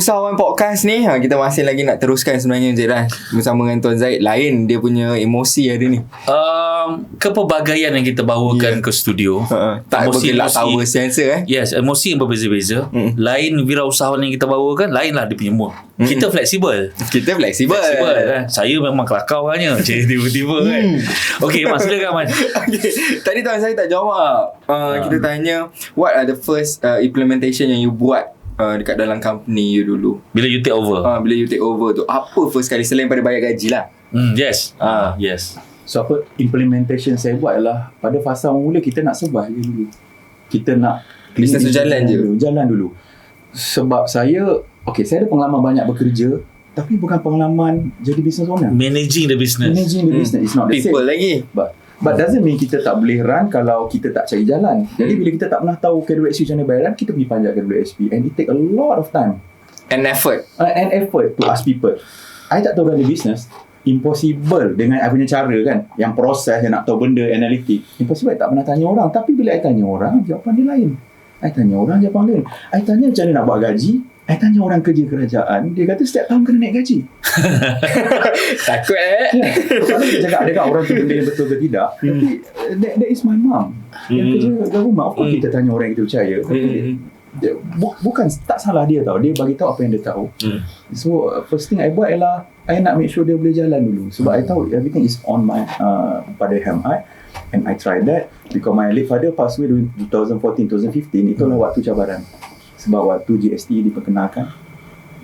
Usahawan Podcast ni kita masih lagi nak teruskan sebenarnya Zaid lah, bersama dengan Tuan Zaid. Lain dia punya emosi hari ni. Kepelbagaian yang kita bawakan ke studio. Tak bergelak tawa sensor Yes, emosi yang berbeza-beza. Lain wirausahawan yang kita bawakan, lain lah dia punya mood. Kita fleksibel. Saya memang kelakar hanya tiba-tiba kan. Okey, Mas, silakan Man. Tadi Tuan saya tak jawab. Kita tanya, what are the first implementation yang you buat dekat dalam company you dulu? Bila you take over. Bila you take over tu, apa first kali selain pada bayar gaji lah? Yes. Yes. So apa implementation saya buat adalah pada fasa mula kita nak survive dulu. Kita nak bisnes tu jalan dulu. Sebab saya saya ada pengalaman banyak bekerja, tapi bukan pengalaman jadi business owner. Managing the business is not the people same. lagi. But doesn't mean kita tak boleh run kalau kita tak cari jalan. Jadi bila kita tak pernah tahu KWSP macam mana bayaran, kita pergi panjat KWSP, and it take a lot of time and effort to ask people. I tak tahu run the business. Impossible dengan I punya cara kan, yang proses, yang nak tahu benda, analitik. Impossible. I tak pernah tanya orang. Tapi bila I tanya orang, jawapan dia lain. I tanya orang, jawapan lain. I tanya macam mana nak buat gaji. I tanya orang kerja kerajaan, dia kata setiap tahun kena naik gaji. Takut Kalau dia cakap adakah orang tu benda yang betul ke tidak. Tapi that is my mom yang kerja kat rumah. Of course kita tanya orang yang kita percaya. Bukan tak salah dia tau. Dia bagi tahu apa yang dia tahu. So first thing I buat ialah I nak make sure dia boleh jalan dulu. Sebab I tahu everything is on my pada hand I. And I tried that because my late father passed away in 2014-2015. Itulah waktu cabaran. Sebab waktu GST diperkenalkan.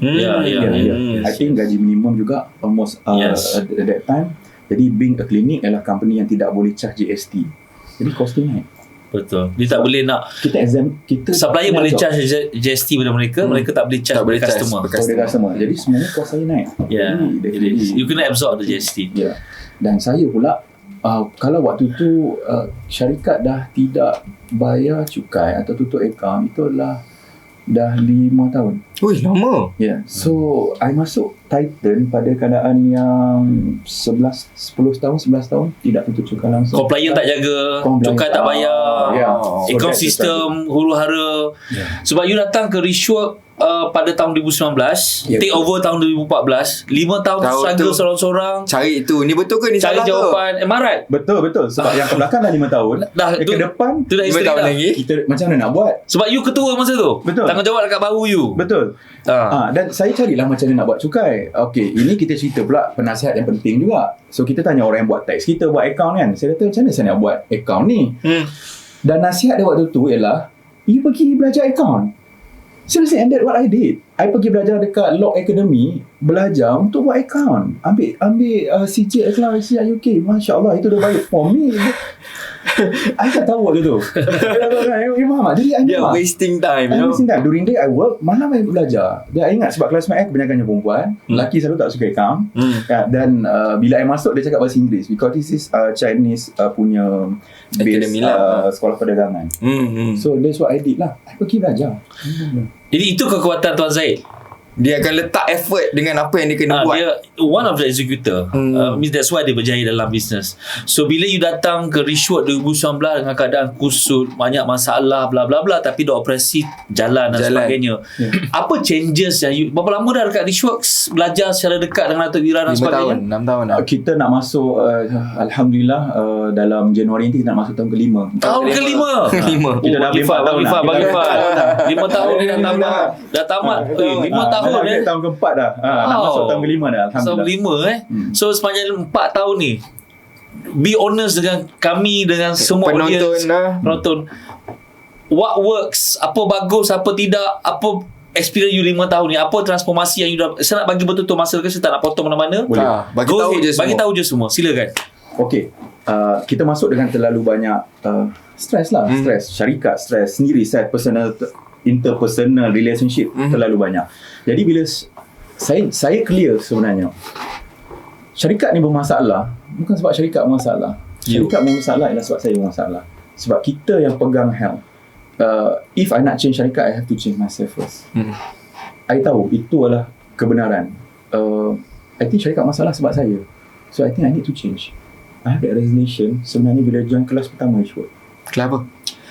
I think gaji minimum juga almost at that time. Jadi being a clinic adalah company yang tidak boleh charge GST. Jadi costing naik. Betul. Dia tak boleh nak kita supplier boleh charge GST pada mereka, mereka tak boleh charge pada customer. Jadi semuanya cost saya naik. Jadi you kena absorb the GST. Dan saya pula kalau waktu tu syarikat dah tidak bayar cukai atau tutup akaun, itu adalah dah 5 tahun. Ui, lama. So I masuk Titan pada keadaan yang 10 tahun tidak tutup cukai langsung. Compliance tak jaga, cukai tak bayar, account system huru hara. Sebab you datang ke Rishwork pada tahun 2019, take over tahun 2014, 5 tahun struggle seorang-seorang. Cari itu, ni betul ke ni cari salah jawapan ke? Betul. Betul. Sebab yang ke belakang dah 5 tahun, ke depan tu dah 5 tahun lagi. Kita macam mana nak buat? Sebab you ketua masa tu. Betul. Tanggungjawab dekat bahu you. Betul. Dan saya carilah macam mana nak buat cukai. Ini kita cerita pula penasihat yang penting juga. So kita tanya orang yang buat tax, kita buat account kan. Saya kata macam mana saya nak buat account ni? Dan nasihat dia waktu tu ialah, you pergi belajar account. Seriously, and that's what I did. I pergi belajar dekat Law Academy, belajar untuk buat account. Ambil CJ Acceleration UK. Masya Allah, itu dah baik for me. I tak tahu waktu tu. You faham tak? Jadi I wasting time. Wasting time. During day I work, malam I belajar. Dan I ingat sebab kelas mat I kebanyakannya perempuan. Lelaki selalu tak suka account. Dan bila I masuk, dia cakap bahasa Inggeris. Because this is Chinese punya base sekolah perdagangan. So that's what I did lah. I pergi belajar. Jadi itu kekuatan Tuan Zaid. Dia akan letak effort dengan apa yang dia kena buat. Dia one of the executor. Means that's why dia berjaya dalam business. So bila you datang ke Rishwork 2019 dengan keadaan kusut, banyak masalah bla bla bla, tapi dah operasi jalan dan sebagainya. Apa changes yang you, berapa lama dah dekat Rishwork belajar secara dekat dengan Datuk Wira dan sebagainya? 6 tahun dah. Kita nak masuk Alhamdulillah dalam Januari ni kita nak masuk tahun ke-5. Tahun ke-5. Kita dah 5 tahun. 5 tahun ni dah tamat. 5 tahun tahun keempat dah. Nak masuk tahun ke-5 dah. Alhamdulillah. Tahun 5 So sepanjang 4 tahun ni, be honest dengan kami, dengan semua penonton. What works, apa bagus, apa tidak, apa experience you 5 tahun ni, apa transformasi yang you dah. Saya nak bagi betul-betul masa ke, saya tak nak potong mana-mana. Boleh. Bagi tahu je semua. Silakan. Okey. Kita masuk dengan terlalu banyak stres lah. Stres syarikat, stres sendiri, stres personal, interpersonal relationship terlalu banyak. Jadi bila saya clear sebenarnya, syarikat ni bermasalah bukan sebab syarikat bermasalah. Syarikat bermasalah ialah sebab saya bermasalah. Sebab kita yang pegang helm. If I nak change syarikat, I have to change myself first. I tahu itu adalah kebenaran. I think syarikat masalah sebab saya. So I think I need to change. I have that resignation sebenarnya bila join kelas pertama Rishwork. Kelas apa?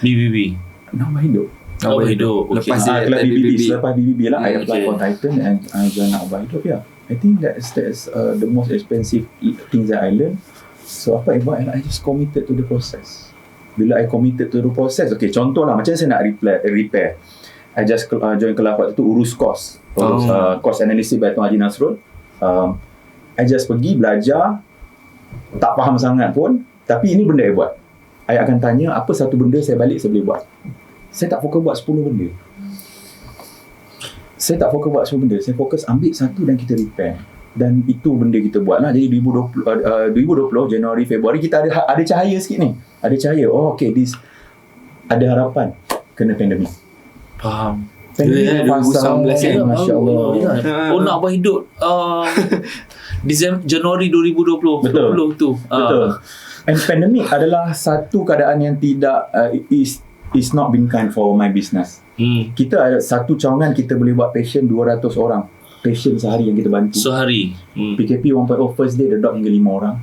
BBB. Nama hidup. Abah Hidup. Lepas Okay. dia Kelas tak BBB. BBB. Selepas BBB lah, I apply Okay. for Titan and I join Abah Hidup. Yeah, I think that's the most expensive things that I learned. So apa I buat, I just committed to the process. Bila I committed to the process, okay, contoh lah macam saya nak repair. I just join kelas waktu tu urus course. Course analysis by Tuan Haji Nasrul. I just pergi belajar, tak faham sangat pun, tapi ini benda I buat. I akan tanya apa satu benda saya balik saya boleh buat. Saya tak fokus buat 10 benda. Saya tak fokus buat 10 benda. Saya fokus ambil satu dan kita repair. Dan itu benda kita buat lah. Jadi 2020 Januari, Februari kita ada cahaya sikit ni. Ada cahaya. Oh okay, this ada harapan. Kena pandemik. Faham. Ya, 2019 kan? Masya Allah. Oh, nak Abah Hidup Januari 2020 Betul. 20 tu. Betul. And pandemic adalah satu keadaan yang tidak is not been kind for my business. Kita ada satu cawangan kita boleh buat patient 200 orang. Patient sehari yang kita bantu. Sehari. PKP 1.0 first day drop hingga 5 orang.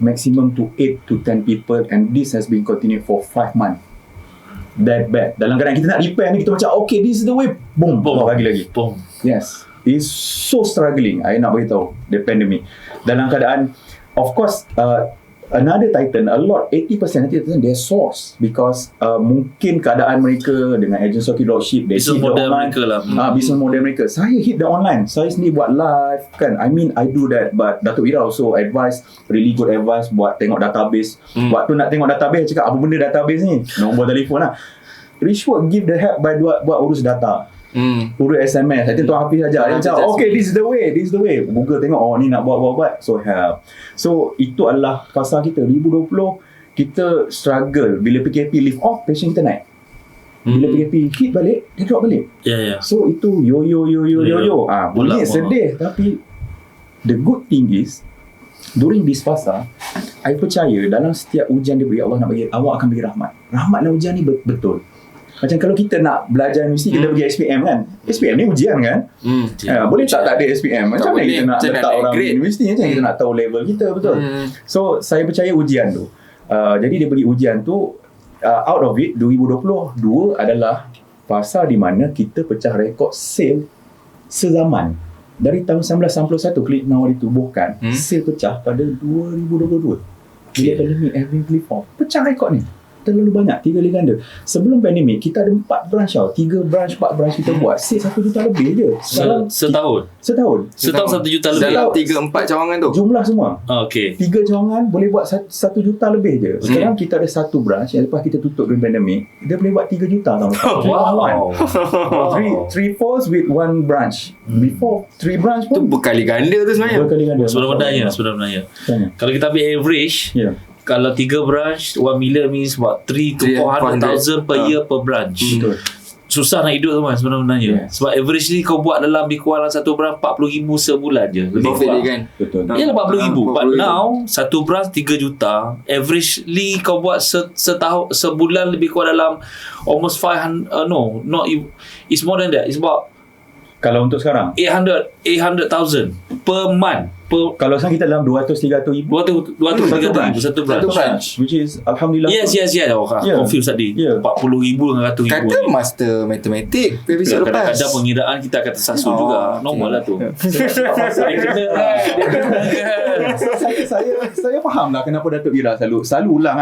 Maximum to 8 to 10 people, and this has been continued for 5 months. That bad. Dalam keadaan kita nak repair ni, kita macam okay, this is the way. Boom. Bagi lagi. Boom. Yes. It's so struggling. I nak beritahu the pandemic. Dalam keadaan, of course, another Titan, a lot, 80% their source because mungkin keadaan mereka dengan agency dropship, they Business hit the model online. mereka lah. Business model mereka. Saya hit the online. Saya sendiri buat live kan. I mean, I do that, but Datuk Ira also advise, really good advice buat tengok database. Waktu nak tengok database, cakap apa benda database ni? Nombor telefon lah. Richwood give the help by buat urus data. Urus SMS. Nanti Tuan Hafiz ajar. Dia macam, okay, this is the way. Google tengok, oh ni nak buat. So help. So itu adalah fasa kita. 2020 kita struggle. Bila PKP lift off, patient kita naik. Bila PKP hit balik, dia drop balik. Ya. So itu yo. Boleh sedih, tapi the good thing is during this fasa, I percaya dalam setiap ujian dia beri, Allah akan bagi rahmat. Rahmat dalam ujian ni betul. Macam kalau kita nak belajar universiti, kita pergi SPM kan. SPM ni ujian kan. Boleh tak ada SPM? Macam mana kita nak letak orang universiti? Macam mana kita nak tahu level kita, betul? So saya percaya ujian tu. Jadi dia bagi ujian tu, out of it 2022 adalah fasa di mana kita pecah rekod sale sezaman. Dari tahun 1991 Click Now ditubuhkan, sale pecah pada 2022. Bila pandemik, every lift off, pecah rekod ni. Terlalu banyak, 3 kali ganda. Sebelum pandemik, kita ada 4 branch tau. 3 branch, 4 branch kita buat. Sale 1 juta lebih je. Sekarang Setahun 1 1 juta lebih. Dalam 3-4 cawangan tu. jumlah semua. Okay. 3 cawangan boleh buat 1 juta lebih je. Sekarang kita ada 1 branch yang lepas kita tutup during pandemik, dia boleh buat 3 juta tau. Wow. 3 falls with 1 branch. Before 3 branch Tu pun berkali ganda tu sebenarnya. berkali ganda. Sebenarnya. Tanya. Kalau kita ambil average, Ya. kalau 3 branch, 1 million means about 3 to 400,000 per year per branch. Betul. Susah nak hidup tu man sebenarnya. Yes. Sebab averagely kau buat dalam lebih kurang satu branch 40,000 sebulan je. Lebih Profit kurang. dia kan. Betul. Ya 40,000. But 40,000. now satu branch 3 juta. Averagely kau buat setahun sebulan lebih kurang dalam almost 500 it's more than that. It's about Kalau untuk sekarang, 800,000 per month. kalau sekarang kita dalam 200-300 ribu 200 satu branch. which is Alhamdulillah. Yes. Oh, Yeah. confused tadi. Yeah. 40,000 dengan 100,000. Kata master matematik episod lepas. Kadang-kadang pengiraan kita akan tersasul juga. Normal lah tu. Dia kena lah. Saya faham lah kenapa Datuk Ira selalu ulang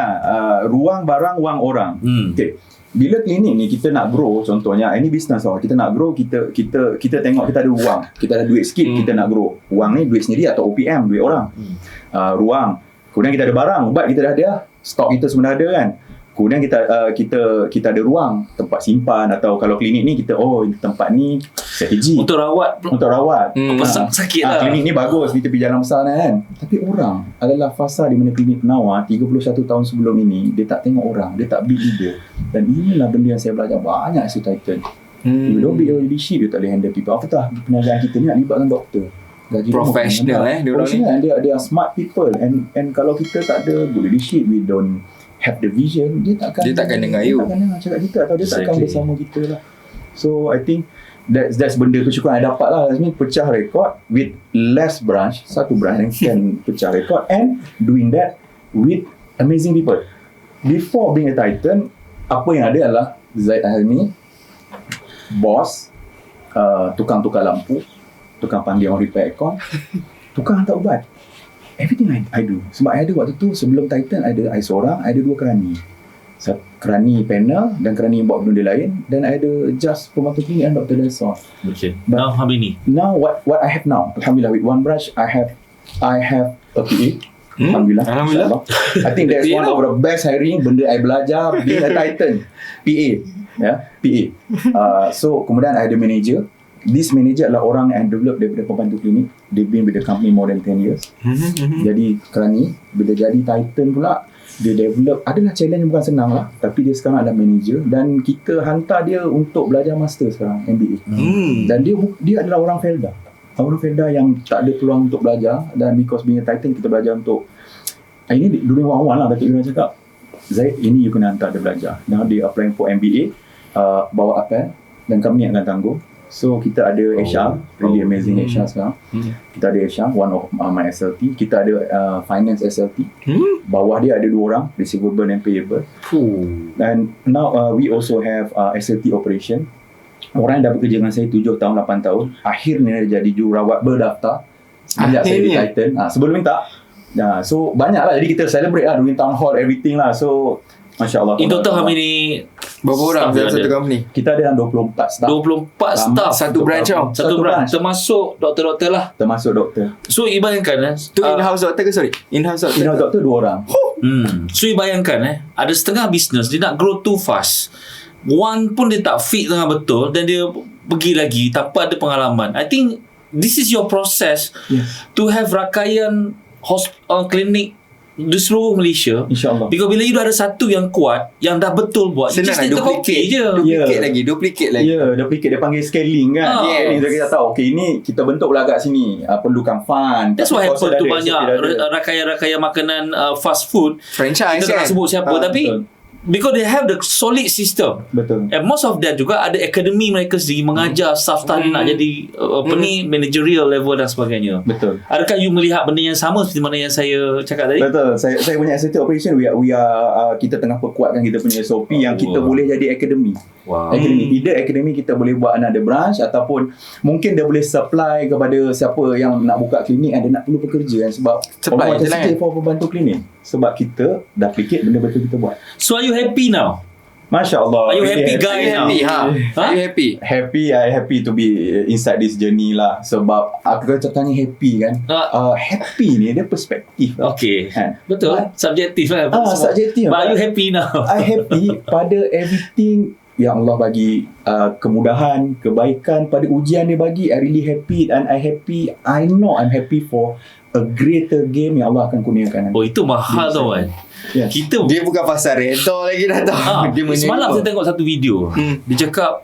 ruang barang wang orang. Okay. Bila klinik ni kita nak grow, contohnya ini bisnes tau, kita nak grow, kita tengok kita ada wang, kita ada duit sikit, kita nak grow. Wang ni duit sendiri atau OPM, duit orang. Ruang. Kemudian kita ada barang, ubat kita dah ada, stok kita semua dah ada kan. Kemudian kita ada ruang, tempat simpan, atau kalau klinik ni kita tempat ni strategi Untuk rawat sakit lah. klinik ni bagus di tepi jalan besar kan. Tapi orang adalah fasa di mana klinik penawar 31 tahun sebelum ini, dia tak tengok orang, dia tak build leader. Dan inilah benda yang saya belajar banyak si Titan. You don't build your leadership, you tak boleh handle people. Apatah perniagaan kita ni nak libatkan doktor, gaji Professional dia orang ni. Professional, they are smart people, and kalau kita tak ada good leadership, we don't have the vision, dia takkan dengar you. Dia takkan dengar cakap kita, atau dia takkan Exactly. bersama kita lah. So I think that's benda kesyukuran I dapat lah. Maksudnya pecah rekod with less branch, satu branch yang can pecah rekod, and doing that with amazing people. Before being a Titan, apa yang ada adalah Zaid Helmi, bos, tukang tukar lampu, tukang panggil orang repair aircon, tukang hantar ubat. Everything I do. Sebab I ada waktu tu sebelum Titan I seorang, I ada 2 kerani. Kerani panel dan kerani yang buat benda lain, dan I ada just pembantu klinik dan Dr. Delson. Okay. Now how many? Now what I have now, alhamdulillah, with one branch I have a PA. Alhamdulillah. Alhamdulillah. I think that's one of the best hiring benda I belajar being a Titan. PA. PA. So kemudian I ada manager. This manager adalah orang yang develop daripada pembantu klinik. They've been with the company more than 10 years. Jadi kerani bila jadi Titan pula, dia develop, adalah challenge yang bukan senang lah, tapi dia sekarang adalah manager dan kita hantar dia untuk belajar master sekarang, MBA. Dan dia adalah orang Felda yang tak ada peluang untuk belajar, dan because being a Titan kita belajar untuk ini dunia one-on-one lah. Datuk Ira cakap, Zaid, ini you kena hantar dia belajar. Now dia applying for MBA, bawa apel dan kami akan tanggung. So kita ada HR, really amazing HR sekarang. Kita ada HR, one of my SLT. Kita ada finance SLT. Bawah dia ada 2 orang, receivable and payable. And now we also have SLT operation. Orang yang dah bekerja dengan saya 7 tahun, 8 tahun. Akhirnya dia jadi jururawat berdaftar. Sejak saya di Titan. Sebelum ni tak. So banyak lah. Jadi kita celebrate lah during town hall, everything lah. So Masya Allah. In total how many? Berapa orang dalam satu company? Kita ada 24 staff. 24 staff. Satu branch tau. Satu branch. Termasuk doktor-doktor lah. Termasuk doktor. So ibayangkan Tu in-house doctor ke sorry? In-house doctor. In-house doktor 2 orang. So ibayangkan ada setengah business dia nak grow too fast. One pun dia tak fit dengan betul, dan dia pergi lagi tanpa ada pengalaman. I think this is your process to have rakayan klinik di seluruh Malaysia. InsyaAllah. Because bila you dah ada satu yang kuat, yang dah betul buat, senang you just copy je. Duplicate lagi. Duplicate dia panggil scaling kan. Scaling kita tahu, okay, ini kita bentuk pula kat sini, perlukan fund. That's what happened to banyak rakayan-rakayan makanan fast food. Franchise kita tak sebut siapa, tapi betul. Because they have the solid system. Betul. And most of them juga ada akademi mereka sendiri mengajar staff-staff nak jadi managerial level dan sebagainya. Betul. Adakah you melihat benda yang sama seperti mana yang saya cakap tadi? Betul. Saya punya SLT operation, kita tengah perkuatkan kita punya SOP yang kita boleh jadi akademi. Akademi. Either akademi kita boleh buat another branch, ataupun mungkin dia boleh supply kepada siapa yang nak buka klinik dan dia nak perlu pekerja kan, sebab supply je lah for pembantu klinik. Sebab kita dah fikir benda betul kita buat. So are you happy now? Masya Allah. Are you happy guy now? Are you happy? I happy to be inside this journey lah. Sebab aku kata tanya happy kan. Happy ni dia perspektif. Okay. Betul. Subjektif lah. Subjektif. But are you happy now? I happy pada everything yang Allah bagi, kemudahan, kebaikan pada ujian dia bagi. I really happy, and I know I'm happy for a greater game yang Allah akan kurniakan. Oh, itu mahal tau kan. Yes. Dia bukan pasal redha lagi dah tau. Semalam saya tengok satu video. Dia cakap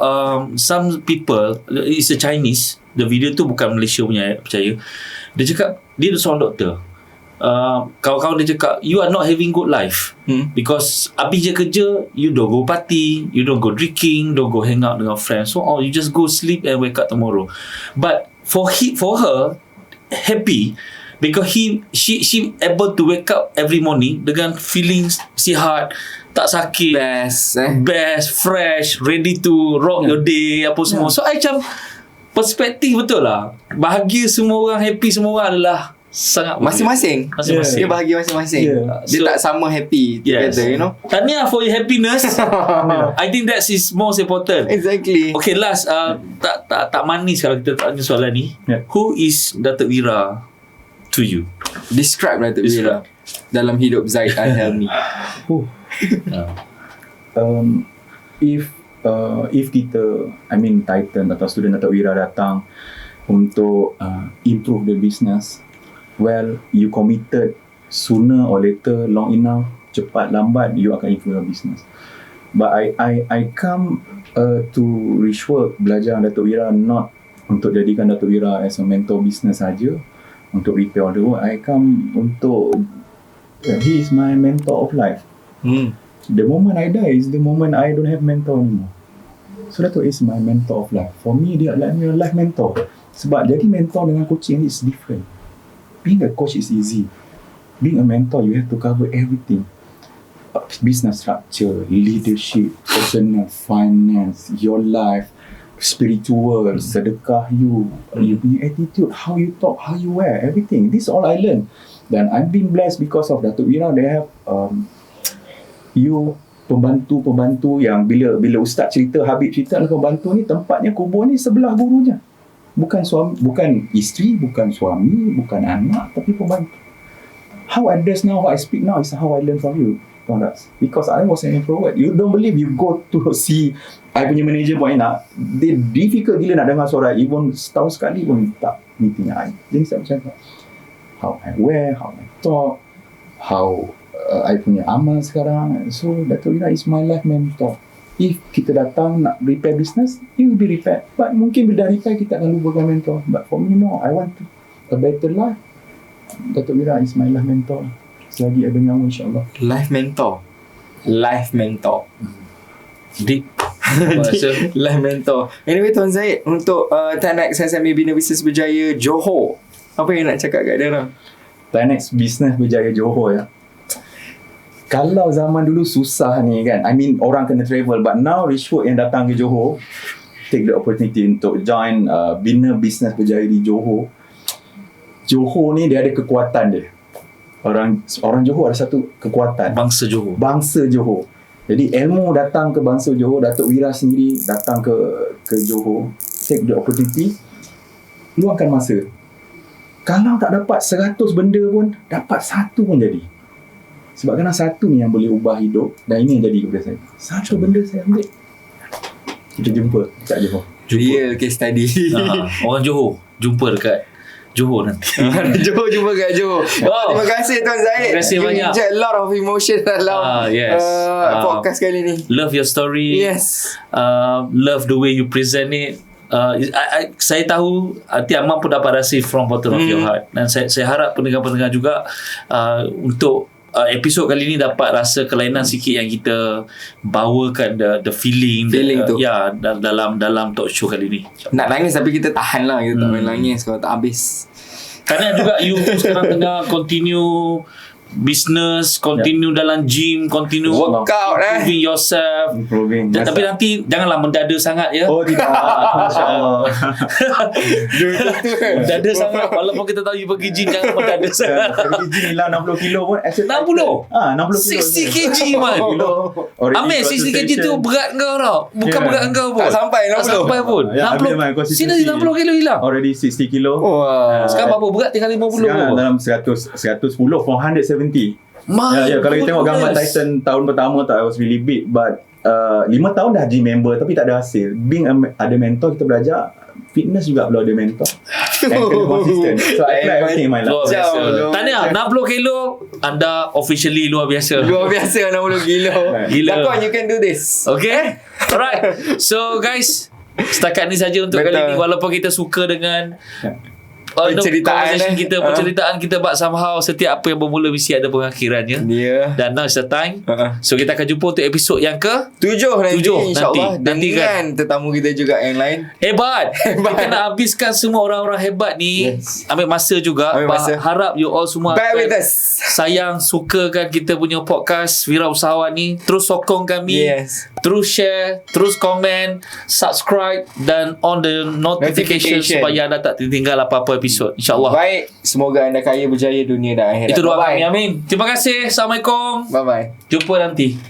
some people, it's a Chinese, the video tu bukan Malaysia punya, percaya. Dia cakap dia seorang doktor. Kawan-kawan dia cakap you are not having good life because habis je kerja, you don't go party, you don't go drinking, don't go hang out dengan friends, so you just go sleep and wake up tomorrow. But for her happy because she able to wake up every morning dengan feeling sihat, tak sakit, best, fresh, ready to rock your day, apa semua. So I macam perspektif betul lah. Bahagia semua orang, happy semua orang adalah sangat masing-masing. Dia bahagia masing-masing. Dia tak sama happy together, you know. Tahniah for your happiness. I think that is most important. Exactly. Okay, last tak manis kalau kita tanya soalan ni. Who is Datuk Ira to you? Describe Datuk Ira dalam hidup Zaid Helmi. If kita, Titan atau student Datuk Ira datang untuk improve the business, well, you committed, sooner or later, long enough, cepat lambat, you akan improve your business. But I come to Richwork belajar Datuk Ira not untuk jadikan Datuk Ira as a mentor business saja, untuk repair all the work. I come untuk he is my mentor of life. The moment I die is the moment I don't have mentor anymore. So Datuk is my mentor of life. For me, dia like my life mentor. Sebab jadi mentor dengan coaching is different. Being a coach is easy. Being a mentor, you have to cover everything. business structure, leadership, personal finance, your life, spiritual, sedekah you punya attitude, how you talk, how you wear, everything. This all I learned. Dan I've been blessed because of Datuk Wira. They have you pembantu-pembantu yang bila ustaz cerita, Habib cerita pembantu ni tempatnya kubur ni sebelah gurunya. Bukan suami, bukan isteri, bukan suami, bukan anak, tapi pembantu. How I dress now, how I speak now is how I learn from you. Because I was an introvert. You don't believe, you go to see I punya manager pun nak, dia difficult gila nak dengar suara. Even setahun sekali pun tak meeting I. Jadi saya macam how I wear, how I talk, how I punya amal sekarang. So Datuk Wira is my life mentor. If kita datang nak repair business, it will be repaired. But mungkin bila repair kita akan lupakan mentor. But for me no, I want a better life. Datuk Wira is my life mentor. Selagi ada nyawa, insyaAllah. Life mentor. Deep. Life mentor. Anyway, Tuan Zaid, untuk Tanex SME Bina Bisnes Berjaya Johor, apa yang nak cakap kat dia orang? Tanex Bisnes Berjaya Johor ya. Kalau zaman dulu susah ni kan, I mean orang kena travel, but now Rishwood yang datang ke Johor, take the opportunity untuk join Bina Bisnes Berjaya di Johor. Johor ni dia ada kekuatan dia. Orang Johor ada satu kekuatan. Bangsa Johor. Jadi ilmu datang ke bangsa Johor. Datuk Wira sendiri datang ke Johor, take the opportunity, luangkan masa. Kalau tak dapat 100 benda pun, dapat satu pun jadi. Sebab kerana satu ni yang boleh ubah hidup. Dan ini yang jadi kepada saya. Satu benda saya ambil. Kita jumpa kat Johor. Real case study. Orang Johor jumpa dekat Johor nanti. Johor jumpa kat Johor. Terima kasih Tuan Zaid. Terima kasih banyak. You inject a lot of emotion dalam Yes. podcast kali ni. Love your story. Yes. Love the way you present it. Saya tahu Tiap Mam pun dapat rasa from bottom of your heart. Dan saya harap pendengar-pendengar juga untuk episod kali ni dapat rasa kelainan sikit yang kita bawakan the feeling tu. Ya, dalam talk show kali ni. Nak nangis tapi kita tahan lah. Kita tak main nangis kalau tak habis. Kerana juga you sekarang tengah continue business, continue dalam gym, continue workout improving yourself. Tapi nanti janganlah mendada sangat ya. Oh tidak. Masya-Allah. Dada sangat. Walaupun kita tahu you pergi gym, jangan mendada sangat. Pergi gym hilang 60 kilo pun 60? 60 kilo. 60 kg man. Ambil 60 kg tu berat kau tau. Bukan berat kau pun. Tak sampai 60. Tak sampai pun. Ya, ambil man, 60 kilo hilang. Already 60 kilo. Wah. Sekarang berapa berat? Tinggal 50 Sekarang berapa? dalam 110 from 170. Kalau kita tengok gambar Titan tahun pertama tak, I was really big, but 5 tahun dah gym member tapi tak ada hasil. Being ada mentor, kita belajar fitness juga perlu ada mentor and kena consistent. So I try everything in my Luar life. biasa. Tahniah 60 kilo anda officially luar biasa. Luar biasa 60 kilo. Gila. Lakon, you can do this. Okay. Alright. So guys, setakat ni saja untuk kali ni. Walaupun kita suka dengan penceritaan kita, but somehow setiap apa yang bermula mesti ada pengakhirannya. Dan now is the time. So kita akan jumpa untuk episod yang ke 7 nanti, insyaAllah. Nanti dengan tetamu kita juga yang lain. Hebat. Kita nak habiskan semua orang-orang hebat ni. Ambil masa juga. Harap you all semua bear with us. sayang, sukakan kita punya podcast Wira Usahawan ni. Terus sokong kami. Terus share, terus komen, subscribe dan on the notification supaya anda tak tertinggal apa-apa episod, insyaAllah. Baik, semoga anda kaya berjaya dunia dan akhirat. Itu doa kami, amin. Terima kasih. Assalamualaikum. Bye bye. Jumpa nanti.